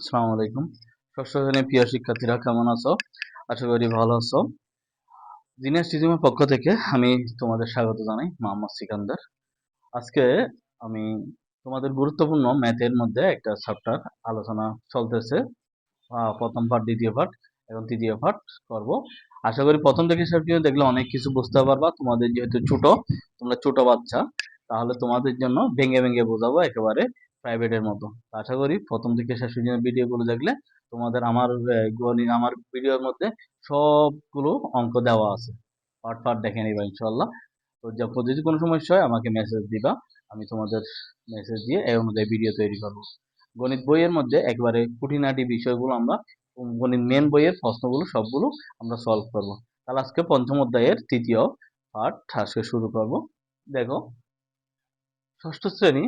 আসসালামু আলাইকুম। ষষ্ঠ শ্রেণীর প্রিয় শিক্ষার্থীরা কেমন আছো? আশা করি ভালো আছো। জিনিয়াস টিচিংয়ের পক্ষ থেকে আমি তোমাদের স্বাগত জানাই, মোহাম্মদ সিকান্দার। আজকে আমি তোমাদের গুরুত্বপূর্ণ ম্যাথের মধ্যে একটা চ্যাপ্টার আলোচনা চলতেছে। প্রথম পার্ট, দ্বিতীয় পার্ট এবং তৃতীয় পার্ট করব। আশা করি প্রথম থেকে শেষ পর্যন্ত দেখলে অনেক কিছু বুঝতে পারবা। তোমাদের যেহেতু তোমরা ছোট বাচ্চা, তাহলে তোমাদের জন্য ভেঙে ভেঙে বোঝাবো একেবারে প্রাইভেটের মতো। আশা করি প্রথম থেকে শেষ পর্যন্ত ভিডিওগুলো দেখলে তোমাদের আমার ভিডিওর মধ্যে সবগুলো অঙ্ক দেওয়া আছে, পার্ট পার্ট দেখে নিবা ইনশাল্লাহ। তো যদি কোনো সমস্যা হয় আমাকে মেসেজ দিবা, আমি তোমাদের মেসেজ দিয়ে এই অনুযায়ী ভিডিও তৈরি করবো। গণিত বইয়ের মধ্যে একবারে খুঁটিনাটি বিষয়গুলো আমরা গণিত মেন বইয়ের প্রশ্নগুলো সবগুলো আমরা সলভ করব। তাহলে আজকে পঞ্চম অধ্যায়ের তৃতীয় পার্ট আজকে শুরু করব। দেখো, ষষ্ঠ শ্রেণী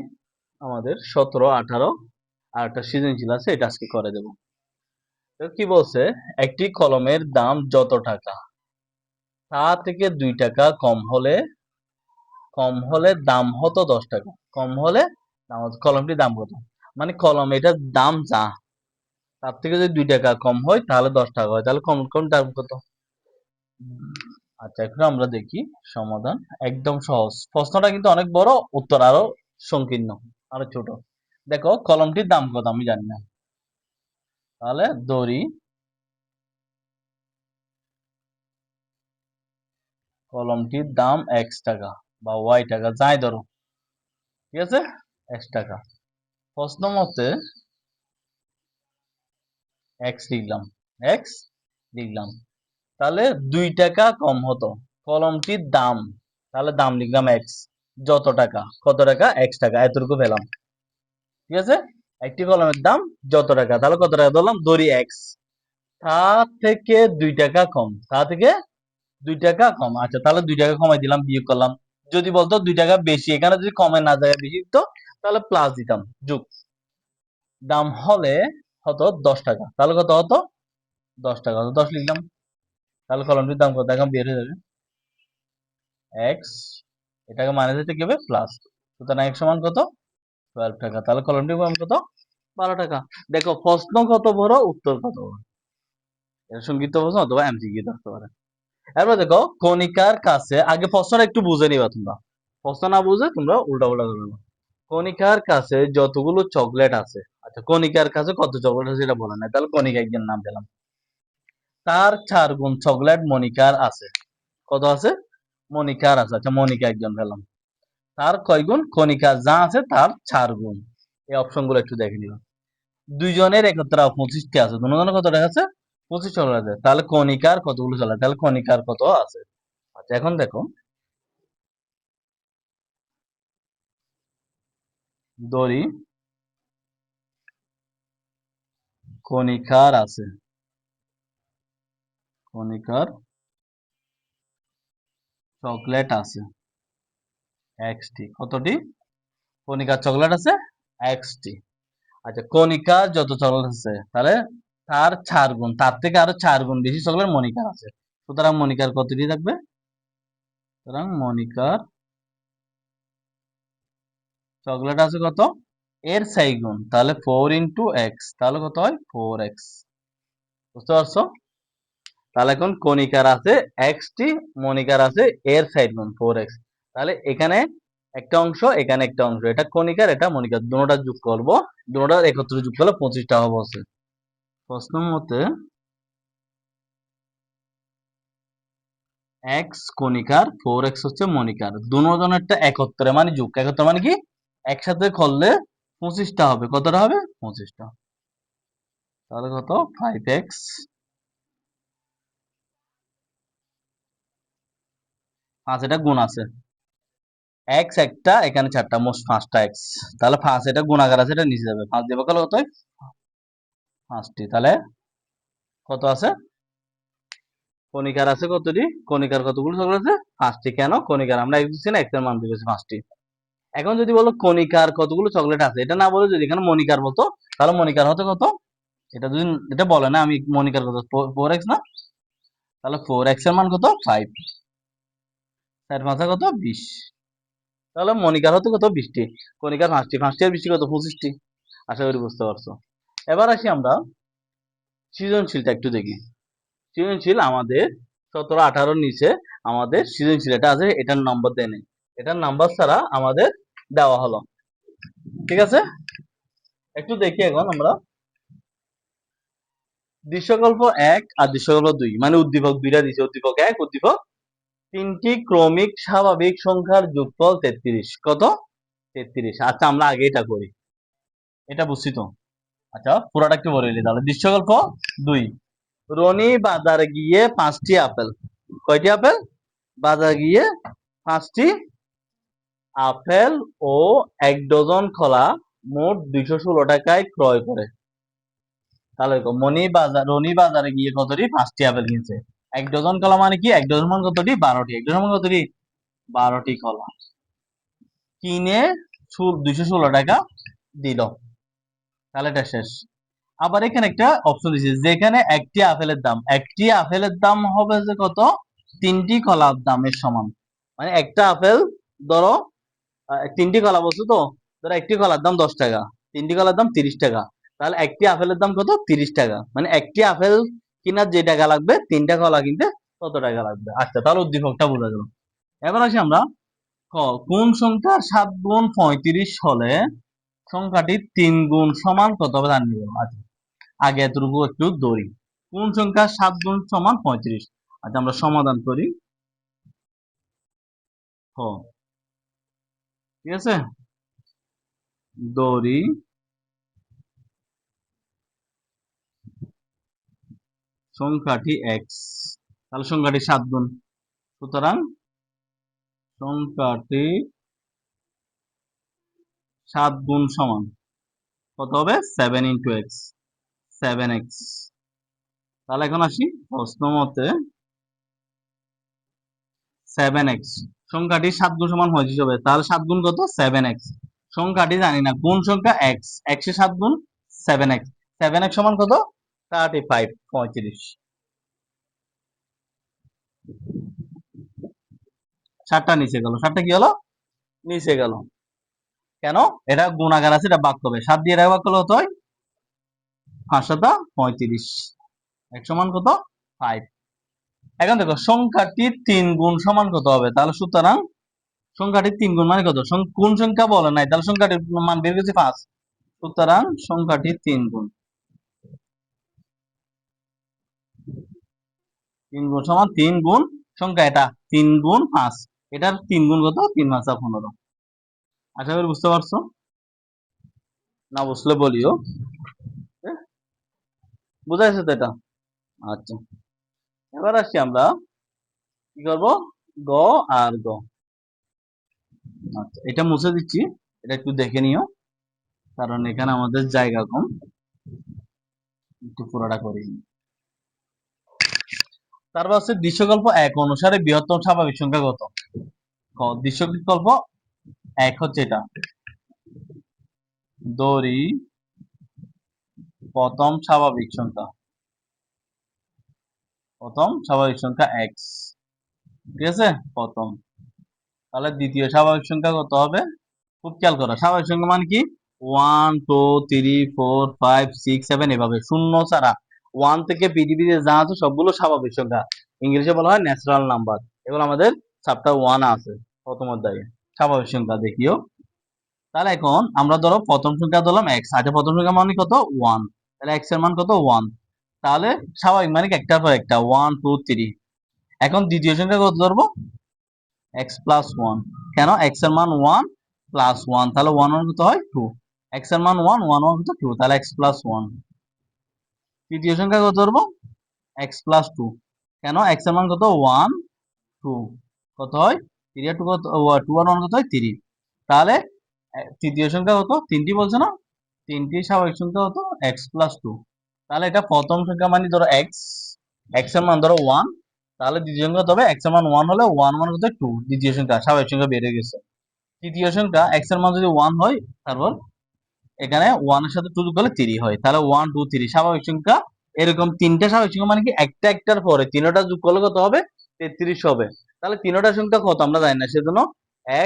আমাদের 17, 18 আর একটা সৃজনশীল আছে, এটা আজকে করে দেব। তো কি বলছে, একটি কলমের দাম যত টাকা তা থেকে 2 টাকা কম হলে দাম হতো 10 টাকা। কম হলে কলমটির দাম কত, মানে কলম এটার দাম যা, তার থেকে যদি 2 টাকা কম হয় তাহলে 10 টাকা হয়, তাহলে কম কম দাম কত? আচ্ছা, এখন আমরা দেখি সমাধান। একদম সহজ, প্রশ্নটা কিন্তু অনেক বড়, উত্তর আরো সংকীর্ণ, আরো ছোট। দেখো, কলমটির দাম কত আমি জানি না, তাহলে ধরি কলমটির দাম এক্স টাকা বা ওয়াই টাকা, যাই ধরো, ঠিক আছে, এক্স টাকা। প্রশ্ন মতে এক্স লিখলাম, এক্স লিখলাম, তাহলে 2 টাকা কম হতো কলমটির দাম, তাহলে দাম লিখলাম এক্স, যত টাকা, কত টাকা, এক্স টাকা, এতটুকু পেলাম। ঠিক আছে, একটি কলমের দাম যত টাকা, তাহলে কত টাকা ধরলাম, ধরি এক্স, তার থেকে 2 টাকা কম, তা থেকে 2 টাকা কম। আচ্ছা, তাহলে 2 টাকা কমাই দিলাম, বিয়োগ করলাম। যদি বলতো 2 টাকা বেশি, এখানে যদি কমে না যায় বেশি দিত, তাহলে প্লাস দিতাম, যোগ। দাম হলে হতো 10 টাকা, তাহলে কত হতো, 10 টাকা হতো, 10 লিখলাম। তাহলে কলমটির দাম কত, এখন বের হয়ে যাবে এক্স, এটাকে মাইনাস দিতে কি হবে, প্লাস। সুতরাং এক্স সমান কত, 12 টাকা। তাহলে কলমটির দাম কত, 12 টাকা। দেখো, প্রশ্ন কত বড়, উত্তর কত বড়। এটা সংক্ষিপ্ত প্রশ্ন অথবা এমসিকিউ থাকতে পারে। এরপর দেখো, কণিকার কাছে, আগে প্রশ্নটা একটু বুঝে নিবা তোমরা, প্রশ্ন না বুঝে তোমরা উল্টা উল্টা করবে না। কণিকার কাছে যতগুলো চকলেট আছে, আচ্ছা কণিকার কাছে কত চকলেট আছে এটা বলে নাই, তাহলে কণিকা একজন নাম পেলাম। তার 4 গুণ চকলেট মনিকার আছে, কত আছে, মনিকার আছে, আচ্ছা মনিকা একজন পেলাম। তার কয় গুণ, কণিকা যা আছে তার 4 গুণ। এই অপশন গুলো একটু দেখে নিবা। দুইজনের একত্রে 25টি আছে, দুজনের কত টাকা আছে, 25 চকলেট আছে, তাহলে কণিকার কতগুলো চলে, তাহলে কণিকার কত আছে। আচ্ছা, এখন দেখো, দড়ি কণিকার আছে, কণিকার চকলেট আছে এক্সটি, কতটি, কণিকার চকলেট আছে এক্সটি। আচ্ছা, কণিকার যত চকলেট আছে, তাহলে তার 4 গুণ, তার থেকে আরো 4 গুণ বেশি চকলেট মনিকার আছে, সুতরাং মনিকার কতটি থাকবে, সুতরাং মনিকার চকলেট আছে কত, এর 6 গুণ, তাহলে 4 ইন্টু এক্স, তাহলে কত হয়, 4x। বুঝতে পারছো? তাহলে এখন কণিকার আছে এক্সটি, মনিকার আছে এর 6 গুণ 4x। তাহলে এখানে একটা অংশ, এখানে একটা অংশ, এটা কণিকার এটা মনিকার, দুটোটা যোগ করব, দুটোটা একত্রে যোগ করলে 25টা হবে। প্রশ্ন মতে এক্স কণিকার, 4x হচ্ছে মনিকার, দুজনেরটা একত্রে মানে যোগ, একত্রে মানে কি, একসাথে করলে 25টা হবে, কতটা হবে, 25টা। তাহলে কত, 5x, 5 এটা গুণ আছে, এক্স একটা, এখানে 4টা, মোট 5টা এক্স। তাহলে 5 এটা গুণাকার আছে, এটা নিচে যাবে, 5 দিয়ে কত হয়, 5টি। তাহলে কত আছে, কণিকার আছে কতটি, কণিকার কতগুলো চক্র আছে, 5টি। কেন, কণিকার আমরা এক দিচ্ছি না, এক্স এর মান দিয়েছি 5টি। এখন যদি বলো কণিকার কতগুলো চকলেট আছে, এটা না বলে যদি এখানে মনিকার বলতো, তাহলে মনিকার হতে কত, এটা যদি এটা বলে না, আমি মনিকার কত, 4x না, তাহলে 4x এর মান কত, 5, 4 5 কত, 20। তাহলে মনিকার হতে কত, 20টি, কণিকার 5টি, 5টি আর 20টি কত, 25টি। আশা করি বুঝতে পারছো। এবার আসি আমরা সৃজনশীলটা একটু দেখি। সৃজনশীল আমাদের 17-18 নিচে আমাদের সৃজনশীল এটা আছে, এটার নাম্বার দেয় নেই, এটার নাম্বার ছাড়া আমাদের দেওয়া হলো। ঠিক আছে, একটু দেখি এখন আমরা দৃশ্যকল্প 1 আর দৃশ্যকল্প 2, মানে উদ্দীপক দুইটা দিছে, উদ্দীপক 1 উদ্দীপক 3টি ক্রমিক স্বাভাবিক সংখ্যার যোগফল 33। কত? 33। আচ্ছা আমরা আগে এটা করি, এটা বুঝছি তো। আচ্ছা পুরাটা একটু বলে নিই তাহলে। দৃশ্যকল্প 2, রনি বাজারে গিয়ে 5টি আপেল, কয়টি আপেল? বাজারে গিয়ে 5টি আপেল ও 1 ডজন কলা মোট 216 টাকায় ক্রয় করে। তাহলে রনি বাজারে গিয়ে কতটি? 5টি আপেল কিনছে। 1 ডজন কলা মানে কি? 1 ডজন মান কতটি? 12টি। 1 ডজন মান কতটি? 12টি কলা কিনে 216 টাকা দিল। তাহলে এটা শেষ। আবার এখানে একটা অপশন দিয়েছে, যেখানে একটি আপেলের দাম হবে যে কত? 3টি কলার দামের সমান। মানে একটা আপেল ধরো 3টি কলা বলছো তো, ধরো একটি কলার দাম 10 টাকা, 3টি কলার দাম 30 টাকা, তাহলে একটি আপেলের দাম কত? 30 টাকা। মানে একটি আপেল কেনার যে টাকা লাগবে 3টা কলা কিনতে কত টাকা লাগবে। আচ্ছা তাহলে উদ্দীপকটা বোঝা গেল। এবার আসি আমরা কোন সংখ্যার 7 গুণ 35 হলে সংখ্যাটি 3 গুণ সমান কত হবে জানি নিব। আচ্ছা আগে এতটুকু একটু ধরি। কোন সংখ্যা 7 গুণ সমান 35? আচ্ছা আমরা সমাধান করি। ঠিক আছে, ধরি সংখ্যাটি x, তাহলে সংখ্যাটি 7 গুণ, সুতরাং সংখ্যাটি 7 গুণ সমান কত হবে? 7 ইন্টু এক্স, 7x। তাহলে এখন আসি প্রশ্ন মতে 7x সংখ্যাটি 7 গুণ সমান 25 হবে, তাহলে 7 গুণ কত? 7x। সংখ্যাটি জানি না কোন সংখ্যা? x, x এ 7 গুণ 7x, 7x সমান কত? 35, 35। 7টা নিচে গেল, 7টা কি হলো? নিচে গেল। কেন? এটা গুণাকার আছে, এটা ভাগ করবে, 7 দিয়ে এটা ভাগ করলে কত হয়? 5 7 35, x সমান কত? 5। এখন দেখো সংখ্যাটি 3 গুণ সমান কত হবে? তাহলে সুতরাং সংখ্যাটি 3 গুণ মানে কত? কোন সংখ্যা বলে নাই, তাহলে সংখ্যাটির মান বের করেছি 5, সুতরাং সংখ্যাটি 3 গুণ। 3 গুণ সমান 3 গুণ সংখ্যা, এটা 3 গুণ 5, এটার 3 গুণ কত? 3 5 15। আশা করি বুঝতে পারছো, না বুঝলে বলিও। বুঝা গেছে তো এটা? আচ্ছা এবার আসছি আমরা কি করব, গ আর গ। আচ্ছা এটা মুছে দিচ্ছি, এটা একটু দেখে নিও, কারণ এখানে আমাদের জায়গা কম, একটু পুরোটা করি। তারপর হচ্ছে দৃশ্যকল্প 1 অনুসারে বৃহত্তম স্বাভাবিক সংখ্যা কত? দৃশ্যকল্প 1 হচ্ছে এটা, ধরি প্রথম স্বাভাবিক সংখ্যা x, ঠিক আছে প্রথম। তাহলে দ্বিতীয় স্বাভাবিক সংখ্যা কত হবে? খুব খেয়াল করো, স্বাভাবিক সংখ্যা মানে কি? 1 2 3 4 5 6 7 এভাবে, শূন্য ছাড়া 1 থেকে পৃথিবীতে যা আছে সবগুলো স্বাভাবিক সংখ্যা, ইংলিশে বলা হয় ন্যাচারাল নাম্বার। এগুলো আমাদের চ্যাপ্টার 1 আছে, প্রথম অধ্যায়ে স্বাভাবিক সংখ্যা দেখিও। তাহলে এখন আমরা ধরো প্রথম সংখ্যা ধরলাম x, আচ্ছা প্রথম সংখ্যা মানে কত? 1, তাহলে x এর মান কত? 1। তাহলে স্বাভাবিক মানে একটার পর একটা 1 2 3। এখন দ্বিতীয় সংখ্যা কত ধরবো? x plus 1। কেন? x এর মান 1 প্লাস 1, তাহলে 1 1 কত হয়? 2। x এর মান 1 1 1 কত? 2, তাহলে x প্লাস 1। তৃতীয় সংখ্যা কত ধরবো? x plus 2। কেন? x এর মান কত? 1 2, কত হয়? 3 আর 2 কত? 2 আর 1 কত হয়? 3। তাহলে তৃতীয় সংখ্যা কত? 3টি বলছে না? 3টি স্বাভাবিক সংখ্যা কত? x plus 2। তাহলে এটা প্রথম সংখ্যা মানে ধরো x, x এর মান ধরো 1, তাহলে দ্বিতীয় সংখ্যা হবে x এর মান 1 হলে 1 1 কত? 2, দ্বিতীয় সংখ্যা স্বাভাবিক সংখ্যা বেড়ে গেছে। তৃতীয় সংখ্যা x এর মান যদি 1 হয়, তারপর এখানে 1 এর সাথে 2 যোগ করলে 3 হয়, তাহলে 1 2 3 স্বাভাবিক সংখ্যা। এরকম তিনটা স্বাভাবিক সংখ্যা মানে কি একটা একটার পরে তিনটা যোগ করলে কত হবে? 33 হবে। তাহলে তিনটা সংখ্যা কত আমরা জানি না, সেজন্য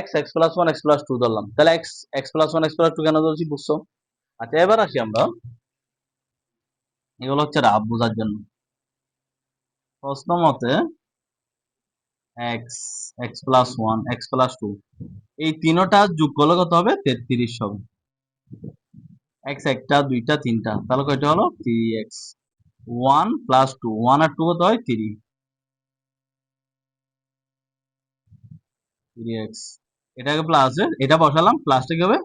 x x plus 1 x plus 2 ধরলাম। তাহলে x x plus 1 x plus 2 কেন ধরছি বুঝছো? আচ্ছা এবার আসি আমরা এগুলো হচ্ছে রাফ বোঝার জন্য। প্রশ্ন মতে x, x plus one, x plus two, এই তিনোটা যোগ করলে কত হবে? 33 হবে। এক্স একটা, দুইটা, তিনটা, তাহলে কয়টা হলো? 3x। One plus two, one আর টু কত হয়? 3x। এটাকে প্লাস, এটা বসালাম, প্লাসটা কি হবে?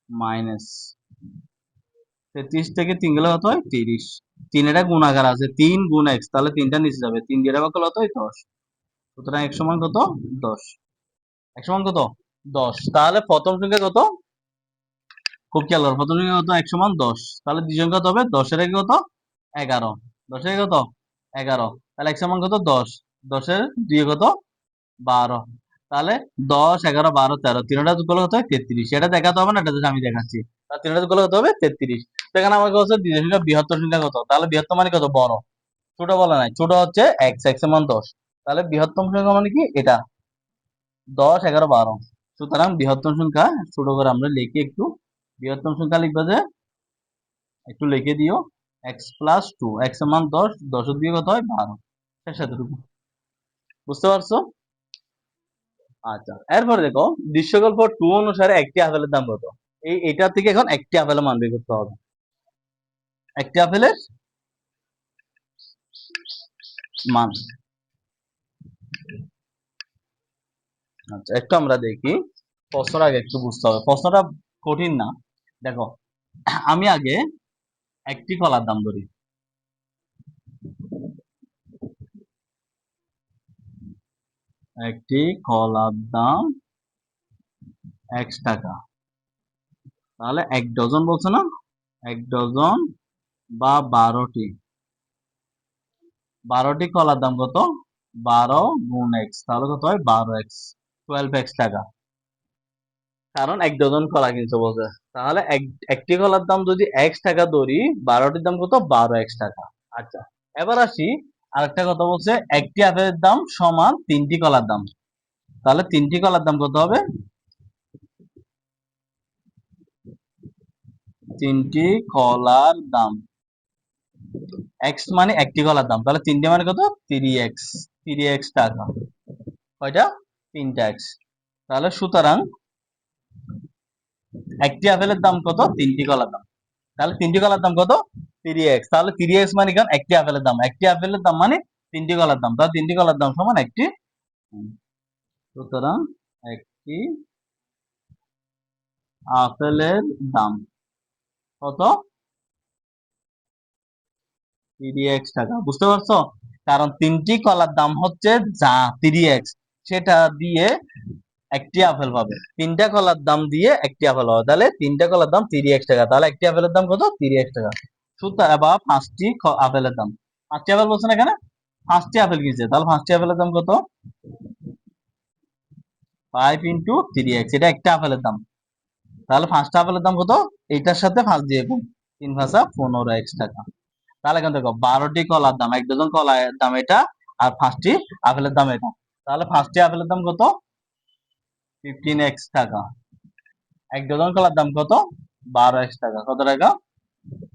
মাইনাস। 33 থেকে 3 গেলে কত হয়? 30। 3 এটা গুণাকার আছে, 3 গুণ x, তাহলে 3টা নিচে যাবে, 3 দিয়ে ভাগ করলে কত হয়? 10। সুতরাং x সমান কত? 10। x সমান কত? 10। তাহলে প্রথম সংখ্যা কত? খুব খেয়াল করো, প্রথম সংখ্যা কত? x সমান 10। তাহলে দ্বিতীয় সংখ্যা কত হবে? 10 এর আগে কত? 11। 10 এর আগে কত? 11। তাহলে x সমান কত? 10। 10 এর 2 কত? 12। তাহলে 10, 11, 12, 13, তিনটা যোগ করলে কত হয়? 33। এটা দেখাতে হবে না, এটা যদি আমি দেখাচ্ছি। তাহলে তিনটা যোগ করলে কত হবে? 33। তো এখানে আমাকে হচ্ছে দ্বিতীয় সংখ্যা বৃহত্তর সংখ্যা কত? তাহলে বৃহত্তর মানে কত? বড়। ছোট বলা নাই, ছোট হচ্ছে x, x এর মান 10। তাহলে বৃহত্তম সংখ্যা মানে কি? এটা 10, 11, 12। সুতরাং বৃহত্তম সংখ্যা ছোট করে আমরা লিখি একটু। বৃহত্তম সংখ্যা লিখবে যে, একটু লিখে দিও, x প্লাস টু, x এর মান 10, 10 এর দিয়ে কত হয়? 12। শেষ এতটুকু। বুঝতে পারছো? আচ্ছা, এরপরে দেখো, দৃশ্যকল্প 2 অনুসারে একটি আপেলের দাম কত? এটা থেকে এখন একটি আপেলের মান বের করতে হবে। একটি আপেলের মান। আচ্ছা, একটু আমরা দেখি। প্রশ্নটা আগে একটু বুঝতে হবে, প্রশ্নটা কঠিন না। দেখো, আমি আগে একটি কলার দাম ধরি। একটি কলার দাম x টাকা। তাহলে 1 ডজন বলছে না? 1 ডজন বা 12টি, 12টি কলার দাম কত? 12 গুণ x, তাহলে কত হয়? 12x, 12x টাকা। কারণ 1 ডজন কলা কিনছে বলছে। তাহলে একটি কলার দাম যদি x টাকা ধরি, 12টির দাম কত? 12x টাকা। আচ্ছা, এবার আসি আরেকটা কথা বলছে, একটি আপেলের দাম সমান 3টি কলার দাম। তাহলে 3টি কলার দাম কত হবে? 3টি কলার দাম, x মানে একটি কলার দাম, তাহলে 3টি মানে কত? 3x, 3x টাকা। কয়টা? 3টা x। তাহলে সুতরাং একটি আপেলের দাম কত? 3টি কলার দাম। তাহলে 3টি কলার দাম কত? 3x। তাহলে 3x মানে কেন? একটি আপেলের দাম, একটি আপেলের দাম মানে 3টি কলার দাম, তাহলে 3টি কলার দাম সমান একটি। সুতরাং একটি আপেলের দাম কত? 3x টাকা। বুঝতে পারছো? কারণ 3টি কলার দাম হচ্ছে যা 3x, সেটা দিয়ে একটি আপেল পাবে। 3টা কলার দাম দিয়ে একটি আপেল পাবে, তাহলে 3টা কলার দাম 3x টাকা। তাহলে একটি আপেলের দাম কত? 3x টাকা। সুতরাং বা 5টি আপেলের দাম, 5টি আপেল বলছে না এখানে, 5টি আপেল কিনছে, তাহলে 5টি আপেলের দাম কত? 5 ইন্টু 3x, এটা একটা আপেলের দাম। তাহলে 5টা আপেলের দাম কত? এইটার সাথে 5 দিয়ে গুণ, 3 5 15x টাকা। তাহলে এখানে দেখো, 12টি কলার দাম, 1 ডজন কলার দাম এটা, আর 5টি আপেলের দাম এটা। তাহলে 5টি আপেলের দাম কত? 15x টাকা। 1 ডজন কলার দাম কত? 12x টাকা। কত টাকা?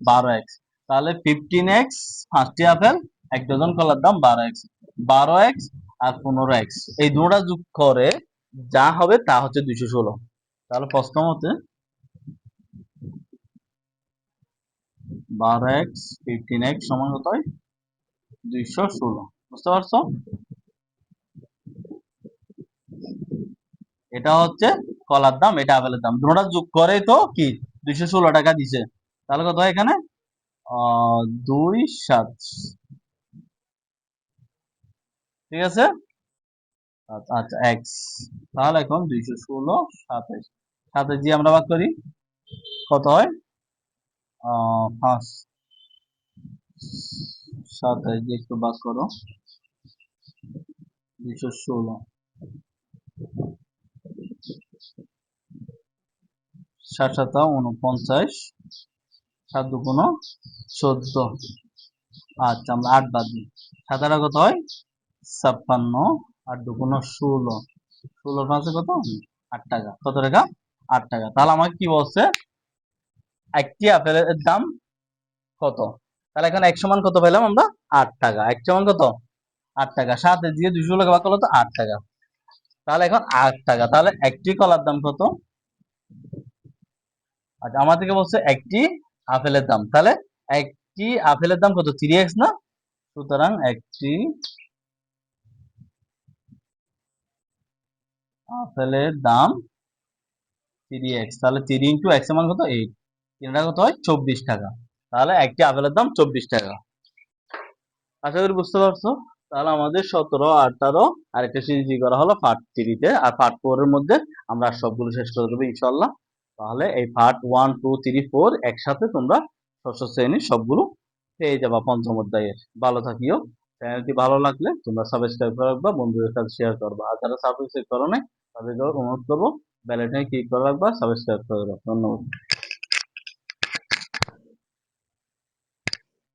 12x। তাহলে 15x 5টি আপেল, 1 ডজন কলার দাম 12x। 12x আর 15x, এই দুটোটা যোগ করে যা হবে তা হচ্ছে 216। তাহলে প্রশ্ন মতে 12x 15x সমান কত হয়? 216। বুঝতে পারছো? এটা হচ্ছে কলার দাম, এটা আপেলের দাম, দুটোটা যোগ করে তো কি 216 টাকা দিছে। তাহলে কত হয় এখানে? 2 7। ঠিক আছে। আচ্ছা আচ্ছা, এক্স। তাহলে এখন 216 27, 27 দিয়ে আমরা ভাগ করি, কত হয়? 5, 27 দিয়ে একটু ভাগ করো, 216, 7 7 49, 7 2 14। আচ্ছা, আমরা 8 বাদ দিই, 7 8 কত হয়? 56, 8 2 16, 16 5 কত? 8 টাকা। কত টাকা? 8 টাকা। তাহলে আমাকে কি বলছে? একটি আপেলের দাম কত? তাহলে এখন এক সমান কত পেলাম আমরা? 8 টাকা। এক সমান কত? 8 টাকা। 7 দিয়ে 200 লোকে ভাগ করলে তো 8 টাকা। তাহলে এখন 8 টাকা। তাহলে একটি কলার দাম কত? আচ্ছা, আমার থেকে বলছে একটি আপেলের দাম। তাহলে একটি আপেলের দাম কত? 3x না? সুতরাং একটি আপেলের দাম 3x। তাহলে 3 ইন্টু x এর মান কত? 8। 3 কত হয়? 24 টাকা। তাহলে একটি আপেলের দাম 24 টাকা। আশা করি বুঝতে পারছো। তাহলে আমাদের 17, 18 আর একটা সিরিজ করা হলো পার্ট 3 তে, আর পার্ট 4 এর মধ্যে আমরা সবগুলো শেষ করে দেবো ইনশাল্লাহ। তাহলে এই পার্ট 1, 2, 3, 4 একসাথে তোমরা ষষ্ঠ শ্রেণীর সবগুলো পেয়ে যাবা পঞ্চম অধ্যায়ের। ভালো থাকিও। চ্যানেলটি ভালো লাগলে তোমরা সাবস্ক্রাইব করে রাখবা, বন্ধুদের সাথে শেয়ার করবা। আর যারা সাবস্ক্রাইব করো নাই তাদেরকে অনুরোধ করবো বেল আইকনে ক্লিক করে রাখবা, সাবস্ক্রাইব করে রাখবা। ধন্যবাদ।